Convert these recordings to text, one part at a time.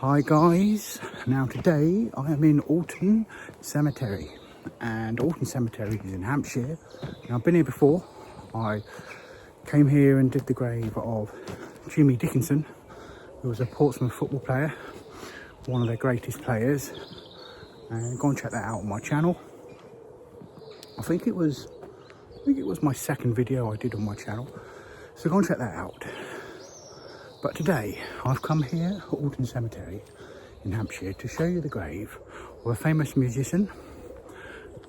Hi guys, now today I am in Alton Cemetery, and Alton Cemetery is in Hampshire. Now I've been here before. I came here and did the grave of Jimmy Dickinson, who was a Portsmouth football player, one of their greatest players, and go and check that out on my channel. I think it was my second video I did on my channel, so go and check that out. But today I've come here at Alton Cemetery in Hampshire to show you the grave of a famous musician,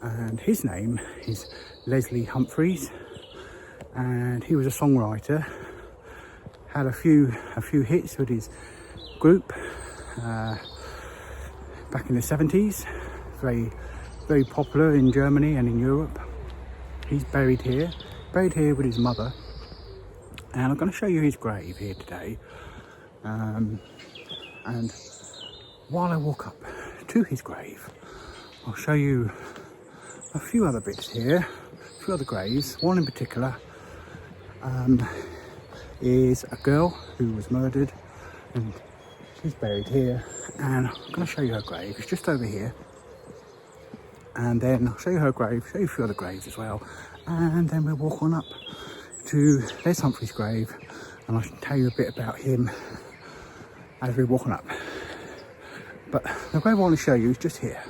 and his name is Leslie Humphries, and he was a songwriter, had a few hits with his group back in the 70s, very popular in Germany and in Europe. He's buried here with his mother. And I'm going to show you his grave here today. And while I walk up to his grave, I'll show you a few other bits here, a few other graves. One in particular is a girl who was murdered, and she's buried here. And I'm going to show you her grave. It's just over here. And then I'll show you her grave, show you a few other graves as well. And then we'll walk on up to Les Humphries' grave, and I can tell you a bit about him as we're walking up. But the grave I want to show you is just here.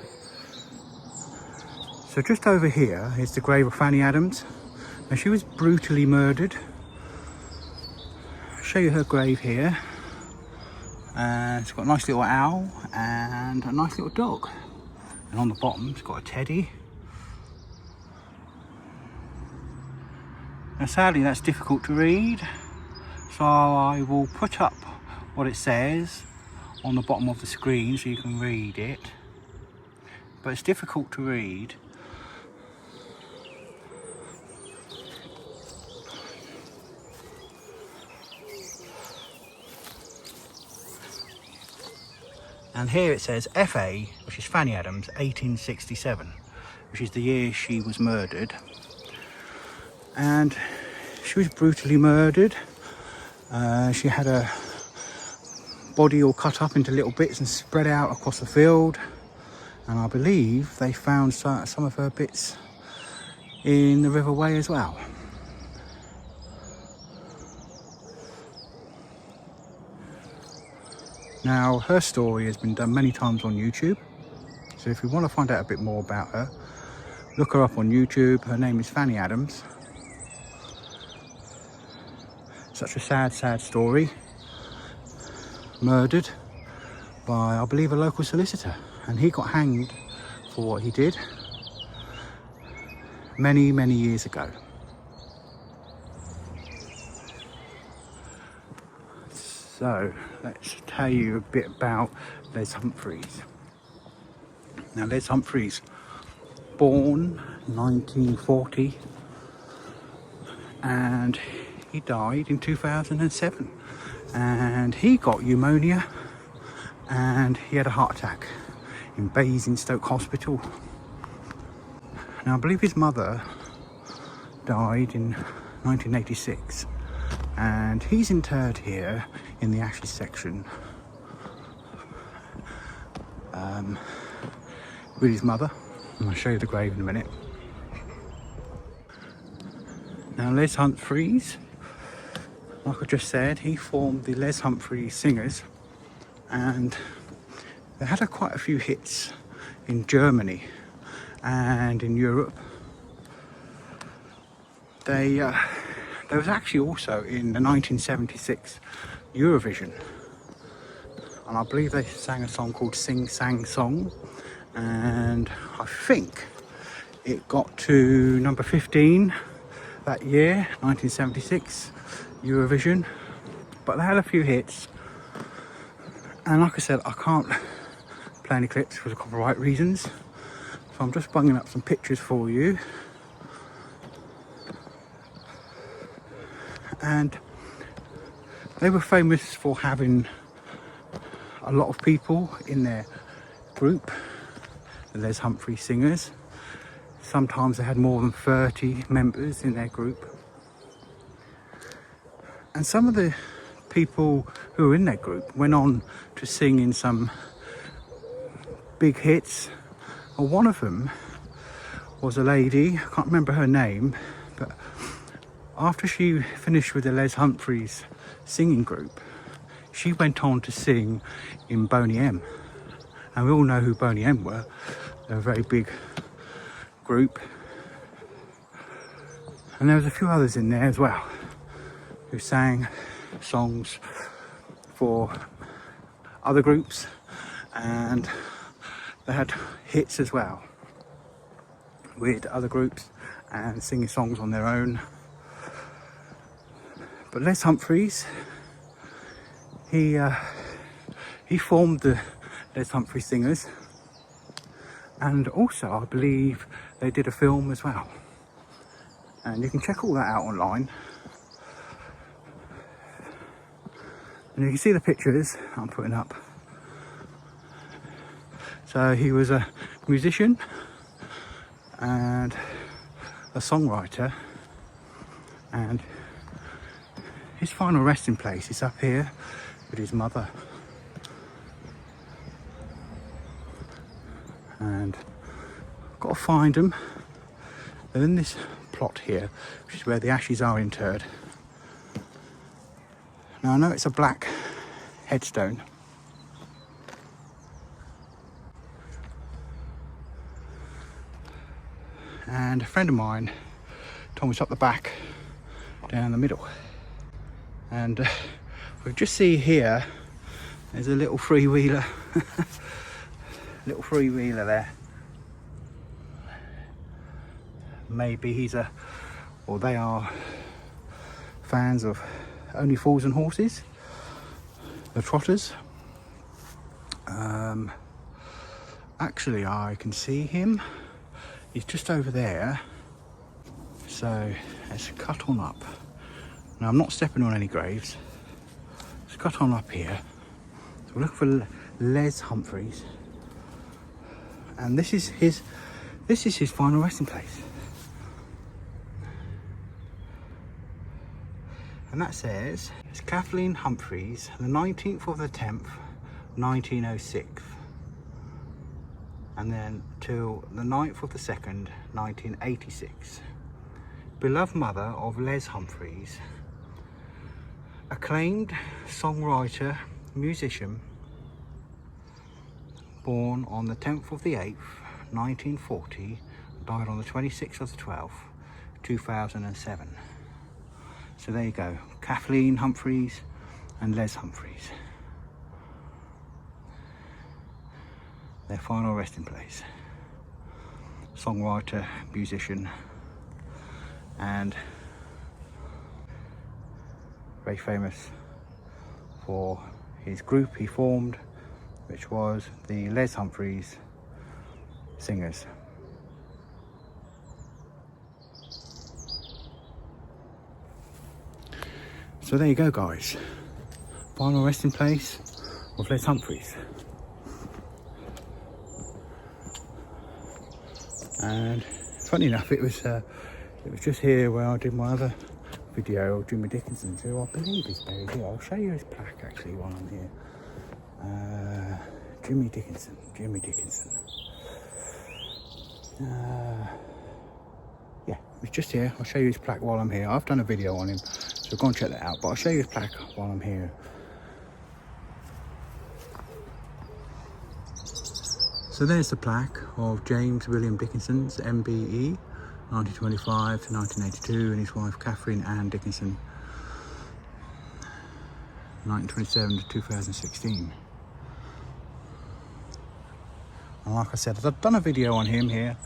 So just over here is the grave of Fanny Adams, and she was brutally murdered. I'll show you her grave here. It's got a nice little owl and a nice little dog, and on the bottom it's got a teddy. Now sadly that's difficult to read, so I will put up what it says on the bottom of the screen so you can read it, but it's difficult to read. And here it says FA, which is Fanny Adams, 1867, which is the year she was murdered. And she was brutally murdered. She had her body all cut up into little bits and spread out across the field. And I believe they found some of her bits in the River Wey as well. Now her story has been done many times on YouTube. So if you want to find out a bit more about her, look her up on YouTube. Her name is Fanny Adams. Such a sad story. Murdered by, I believe, a local solicitor, and he got hanged for what he did many years ago. So let's tell you a bit about Les Humphries. Now Les Humphries, born 1940, and he died in 2007, and he got pneumonia and he had a heart attack in Basingstoke Hospital. Now I believe his mother died in 1986, and he's interred here in the ashes section with his mother, and I'll show you the grave in a minute. Now Les Humphries, like I just said, he formed the Les Humphries Singers, and they had quite a few hits in Germany and in Europe. They was actually also in the 1976 Eurovision, and I believe they sang a song called Sing Sang Song, and I think it got to number 15 that year, 1976 Eurovision. But they had a few hits, and like I said, I can't play any clips for the copyright reasons, so I'm just bunging up some pictures for you. And they were famous for having a lot of people in their group, the Les Humphries Singers. Sometimes they had more than 30 members in their group. And some of the people who were in that group went on to sing in some big hits. Well, one of them was a lady, I can't remember her name, but after she finished with the Les Humphries singing group, she went on to sing in Boney M. And we all know who Boney M were. They're a very big group. And there was a few others in there as well who sang songs for other groups, and they had hits as well with other groups and singing songs on their own. But Les Humphries, he formed the Les Humphries Singers, and also I believe they did a film as well, and you can check all that out online. And you can see the pictures I'm putting up. So he was a musician and a songwriter, and his final resting place is up here with his mother. And I've got to find them. They're in this plot here, which is where the ashes are interred. Now I know it's a black headstone, and a friend of mine told me it's up the back, down the middle. And we just see here, there's a little freewheeler, little freewheeler there. Maybe he's or they are fans of Only Fools and Horses, the Trotters. Actually, I can see him. He's just over there. So let's cut on up. Now I'm not stepping on any graves. Let's cut on up here. So we're looking for Les Humphries, and this is his final resting place. And that says, it's Kathleen Humphries, the 19th of the 10th, 1906. And then till the 9th of the 2nd, 1986. Beloved mother of Les Humphries, acclaimed songwriter, musician, born on the 10th of the 8th, 1940, died on the 26th of the 12th, 2007. So there you go, Kathleen Humphries and Les Humphries. Their final resting place. Songwriter, musician, and very famous for his group he formed, which was the Les Humphries Singers. So there you go, guys. Final resting place of Les Humphries. And funny enough, it was just here where I did my other video of Jimmy Dickinson, who I believe is buried here. I'll show you his plaque actually while I'm here. Jimmy Dickinson. Yeah, it's just here. I'll show you his plaque while I'm here. I've done a video on him, so go and check that out. But I'll show you his plaque while I'm here. So there's the plaque of James William Dickinson's MBE, 1925 to 1982, and his wife Catherine Ann Dickinson, 1927 to 2016. And like I said, I've done a video on him here,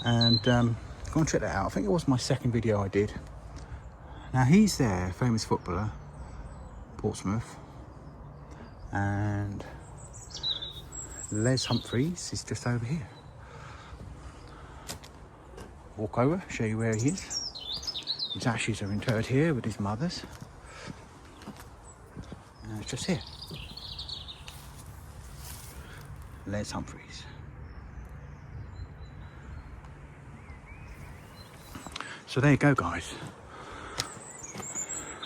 and go and check that out. I think it was my second video I did. Now he's there, famous footballer, Portsmouth, and Les Humphries is just over here. Walk over, show you where he is. His ashes are interred here with his mother's. And it's just here. Les Humphries. So there you go, guys.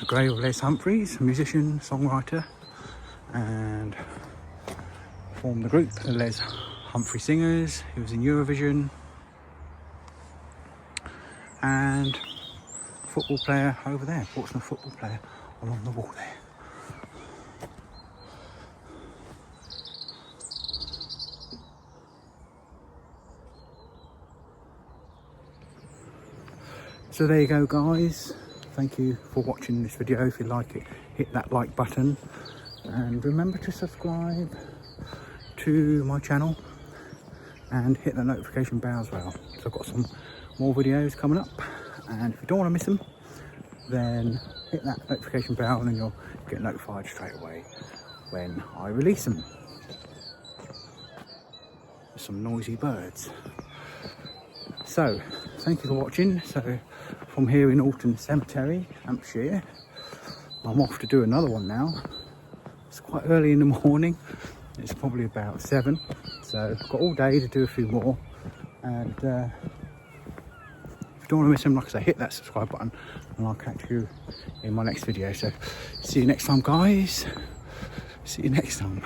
the grave of Les Humphries, a musician, songwriter, and formed the group, the Les Humphries Singers. He was in Eurovision, and football player over there, Portsmouth football player along the wall there. So there you go, guys. Thank you for watching this video. If you like it, hit that like button, and remember to subscribe to my channel and hit the notification bell as well. So I've got some more videos coming up, and if you don't want to miss them, then hit that notification bell and you'll get notified straight away when I release them. There's some noisy birds. So thank you for watching. So from here in Alton Cemetery, Hampshire, I'm off to do another one now. It's quite early in the morning, it's probably about 7, so I've got all day to do a few more. And if you don't want to miss them, like I say, hit that subscribe button and I'll catch you in my next video. So see you next time, guys. See you next time.